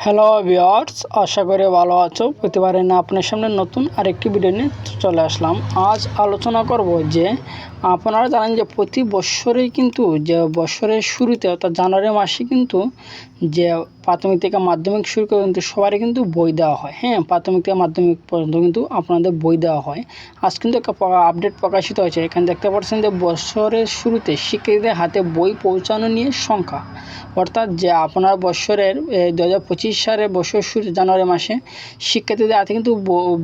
Hello viewers, আশা করি ভালো আছো। প্রতিবারে না আপনার সামনে নতুন আরেকটি ভিডিও নিয়ে চলে আসলাম। আজ আলোচনা করব যে আপনারা জানেন যে প্রতি বছরেই কিন্তু যে বছরের শুরুতে অর্থাৎ জানুয়ারি মাসে কিন্তু যে প্রাথমিক থেকে মাধ্যমিক শুরু করে কিন্তু সবারই কিন্তু বই দেওয়া হয়। প্রাথমিক থেকে মাধ্যমিক পর্যন্ত কিন্তু আপনাদের বই দেওয়া হয়। আজ কিন্তু একটা আপডেট প্রকাশিত হয়েছে। এখানে দেখতে পাচ্ছেন যে বছরের শুরুতে শিক্ষার্থীদের হাতে বই পৌঁছানো নিয়ে সংখ্যা, অর্থাৎ যে আপনার বছরের 2025 সালের বছর শুরু জানুয়ারি মাসে শিক্ষার্থীদের হাতে কিন্তু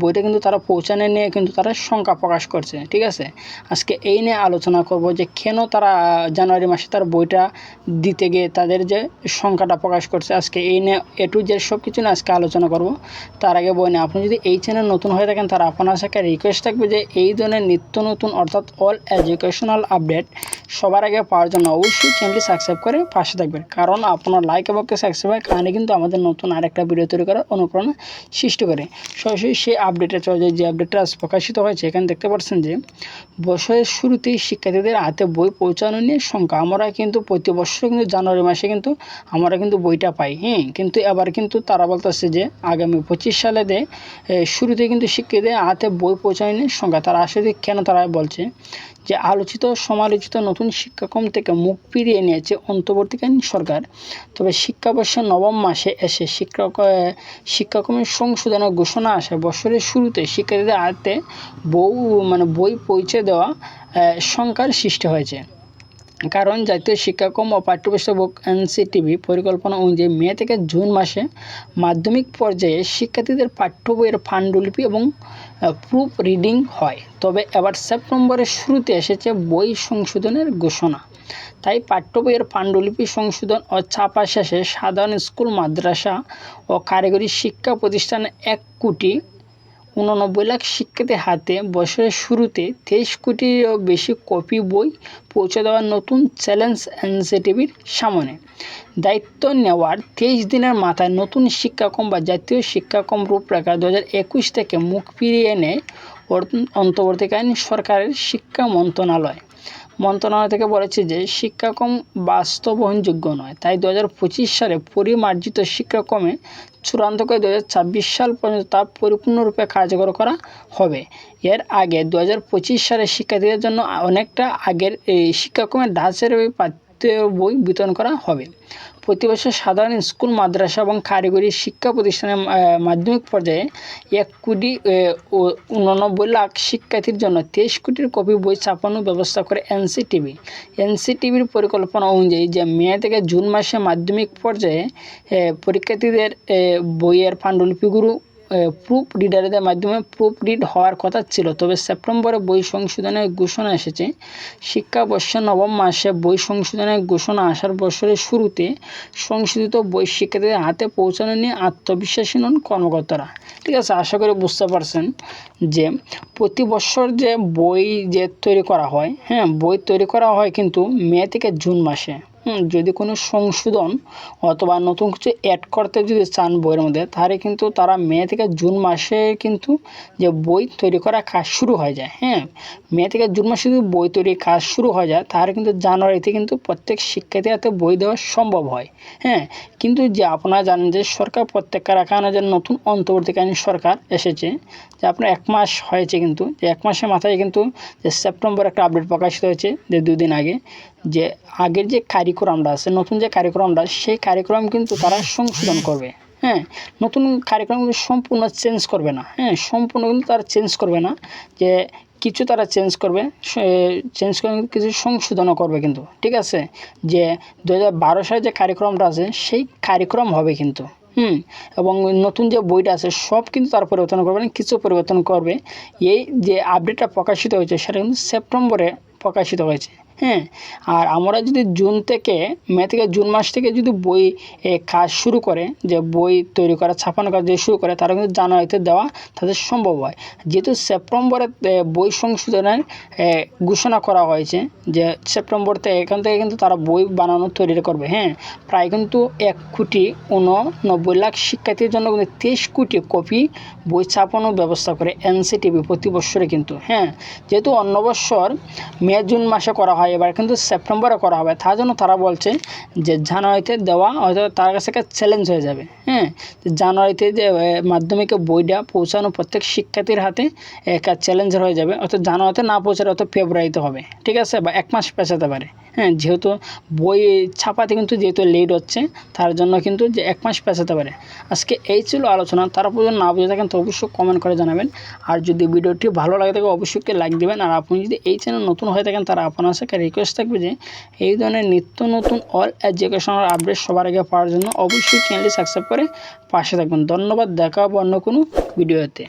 বইটা কিন্তু তারা পৌঁছানো নিয়ে কিন্তু তারা সংখ্যা প্রকাশ করছে। ঠিক আছে, আজকে এই নিয়ে আলোচনা করব যে কেন তারা জানুয়ারি মাসে তার বইটা দিতে গিয়ে তাদের যে সংখ্যাটা প্রকাশ করছে। আজকে এই নিয়ে টু জেড সব কিছু নিয়ে আজকে আলোচনা করব। তার আগে বই নিয়ে আপনি যদি এই চ্যানেল নতুন হয়ে থাকেন তারা আপনার সাথে রিকোয়েস্ট থাকবে যে এই ধরনের নিত্য নতুন অর্থাৎ অল এডুকেশনাল আপডেট সবার আগে পাওয়ার জন্য অবশ্যই চ্যানেলটি সাবস্ক্রাইব করে পাশে থাকবেন, কারণ আপনার লাইক এবং সাবস্ক্রাইবের কারণে কিন্তু আমাদের নতুন আরেকটা ভিডিও তৈরি করার অনুপ্রেরণা সৃষ্টি করে। সরাসরি সেই আপডেটে চলে যায়। যে আপডেটটা আজ প্রকাশিত হয়েছে, এখানে দেখতে পাচ্ছেন যে বছরের শুরুতেই শিক্ষার্থীদের হাতে বই পৌঁছানো নিয়ে সংখ্যা। আমরা কিন্তু প্রতি বছর কিন্তু জানুয়ারি মাসে কিন্তু আমরা কিন্তু বইটা পাই। কিন্তু এবার কিন্তু তারা বলতেছে যে আগামী 25 সালে শুরুতে কিন্তু শিক্ষার্থীদের হাতে বই পৌঁছানো নিয়ে সংখ্যা। তারা আসলে কেন তারা বলছে যে আলোচিত সমালোচিত নতুন শিক্ষাক্রম থেকে মুখ ফিরিয়ে নিয়েছে অন্তর্বর্তীকালীন সরকার। তবে শিক্ষাবর্ষের নবম মাসে এসে শিক্ষাক্রমের সংশোধনের ঘোষণা আসে বছরের শুরুতে শিক্ষার্থীদের হাতে বই পৌঁছে দেওয়া সংখ্যার সৃষ্টি হয়েছে। কারণ জাতীয় শিক্ষাক্রম ও পাঠ্যপুস্তক এনসিটিভি পরিকল্পনা অনুযায়ী মে থেকে জুন মাসে মাধ্যমিক পর্যায়ে শিক্ষার্থীদের পাঠ্য বইয়ের পাণ্ডুলিপি এবং প্রুফ রিডিং হয়। তবে এবার সেপ্টেম্বরের শুরুতে এসেছে বই সংশোধনের ঘোষণা। তাই পাঠ্য বইয়ের পাণ্ডুলিপি সংশোধন ও ছাপা শেষে সাধারণ স্কুল, মাদ্রাসা ও কারিগরি শিক্ষা প্রতিষ্ঠানে 1,89,00,000 শিক্ষার্থীর হাতে বছরের শুরুতে 23 কোটিরও বেশি কপি বই পৌঁছে দেওয়ার নতুন চ্যালেঞ্জ এনসিটিভির সামনে। দায়িত্ব নেওয়ার 23 দিনের মাথায় নতুন শিক্ষাক্রম বা জাতীয় শিক্ষাক্রম রূপরেখা 2021 থেকে মুখ ফিরিয়ে নেয় অন্তর্বর্তীকালীন সরকারের শিক্ষা মন্ত্রণালয় থেকে বলেছে যে শিক্ষাক্রম বাস্তবায়নযোগ্য নয়। তাই 2025 সালে পরিমার্জিত শিক্ষাক্রমে চূড়ান্ত করে 2026 সাল পর্যন্ত তা পরিপূর্ণরূপে কার্যকর করা হবে। এর আগে 2025 সালে শিক্ষার্থীদের জন্য অনেকটা আগের এই শিক্ষাক্রমের ধাঁচের বই বিতরণ করা হবে। প্রতি বছর সাধারণ স্কুল, মাদ্রাসা এবং কারিগরি শিক্ষা প্রতিষ্ঠানের মাধ্যমিক পর্যায়ে 1,89,00,000 শিক্ষার্থীর জন্য 23 কোটির কপি বই ছাপানোর ব্যবস্থা করে এনসিটিভির পরিকল্পনা অনুযায়ী যে মে থেকে জুন মাসে মাধ্যমিক পর্যায়ে পরীক্ষার্থীদের বইয়ের পাণ্ডুলিপিগুলো প্রুফ রিডারদের মাধ্যমে প্রুফ রিড হওয়ার কথা ছিল। তবে সেপ্টেম্বরে বই সংশোধনের ঘোষণা এসেছে। শিক্ষাবর্ষের নবম মাসে বই সংশোধনের ঘোষণা আসার বছরের শুরুতে সংশোধিত বই শিক্ষার্থীদের হাতে পৌঁছানো নিয়ে আত্মবিশ্বাসী নন কর্মকর্তারা। ঠিক আছে, আশা করি বুঝতে পারছেন যে প্রতি বছর যে বই তৈরি করা হয়, বই তৈরি করা হয় কিন্তু মে থেকে জুন মাসে। যদি কোনো সংশোধন অথবা নতুন কিছু অ্যাড করতে যদি চান বইয়ের মধ্যে, তাহলে কিন্তু তারা মে থেকে জুন মাসে কিন্তু যে বই তৈরি করা কাজ শুরু হয়ে যায়। মে থেকে জুন মাসে যদি বই তৈরি কাজ শুরু হয়ে যায়, তাহলে কিন্তু জানুয়ারিতে কিন্তু প্রত্যেক শিক্ষার্থীর হাতে বই দেওয়া সম্ভব হয়। কিন্তু যে আপনারা জানেন যে সরকার প্রত্যেকের এখানে যে নতুন অন্তর্বর্তীকালীন সরকার এসেছে, যে আপনার 1 মাস হয়েছে, কিন্তু যে 1 মাসের মাথায় কিন্তু যে সেপ্টেম্বর একটা আপডেট প্রকাশিত হয়েছে যে 2 দিন আগে, যে আগের যে কারিকুলামটা আছে, নতুন যে কারিকুলামটা, সেই কারিকুলাম কিন্তু তারা সংশোধন করবে। নতুন কারিকুলাম কিন্তু সম্পূর্ণ চেঞ্জ করবে না। সম্পূর্ণ কিন্তু তারা চেঞ্জ করবে না, যে কিছু তারা চেঞ্জ করে কিছু সংশোধনও করবে কিন্তু। ঠিক আছে, যে 2012 সালে যে কারিকুলামটা আছে সেই কারিকুলাম হবে কিন্তু। এবং নতুন যে বইটা আছে সব কিন্তু তার পরিবর্তন করবে না, কিছু পরিবর্তন করবে। এই যে আপডেটটা প্রকাশিত হয়েছে সেটা কিন্তু সেপ্টেম্বরে প্রকাশিত হয়েছে। আর আমরা যদি মে থেকে জুন মাস থেকে যদি বই কাজ শুরু করে, যে বই তৈরি করা, ছাপানো কাজ যদি শুরু করে, তারা কিন্তু জানুয়ারিতে দেওয়া তাদের সম্ভব হয়। যেহেতু সেপ্টেম্বরে বই সংশোধনের ঘোষণা করা হয়েছে, যে সেপ্টেম্বরতে এখান থেকে কিন্তু তারা বই বানানো তৈরি করবে। প্রায় কিন্তু 1,89,00,000 শিক্ষার্থীর জন্য কিন্তু 23 কোটি কপি বই ছাপানোর ব্যবস্থা করে এনসিটিভি প্রতি বছরে কিন্তু। যেহেতু অন্য বছর মে জুন মাসে করা হয় এবার কিন্তু সেপ্টেম্বরে করা হবে। তার জন্য তারা বলছে যে জানুয়ারিতে দেওয়া হয়তো তার কাছে একটা চ্যালেঞ্জ হয়ে যাবে। হ্যাঁ, জানুয়ারিতে যে মাধ্যমিকের বইটা পৌঁছানো প্রত্যেক শিক্ষার্থীর হাতে একটা চ্যালেঞ্জ হয়ে যাবে। অর্থাৎ জানুয়ারিতে না পৌঁছালে হয়তো ফেব্রুয়ারিতে হবে, ঠিক আছে, বা 1 মাস পেছাতে পারে। হ্যাঁ, যেহেতু বই ছাপাতে কিন্তু যেহেতু লেট হচ্ছে, তার জন্য কিন্তু যে 1 মাস পেছাতে পারে। আজকে এই ছিল আলোচনা। তারা পর্যন্ত না বুঝে থাকেন তো অবশ্যই কমেন্ট করে জানাবেন। আর যদি ভিডিওটি ভালো লাগে থাকে অবশ্যই লাইক দেবেন। আর আপনি যদি এই চ্যানেল নতুন হয়ে থাকেন তারা আপনার সাথে রিকোয়েস্ট থাকবে যে এই ধরনের নিত্য নতুন অল এডুকেশনাল আপডেট সবার আগে পাওয়ার জন্য অবশ্যই চ্যানেলটি সাবস্ক্রাইব করে পাশে থাকবেন। ধন্যবাদ, দেখা হবে অন্য কোনো ভিডিওতে।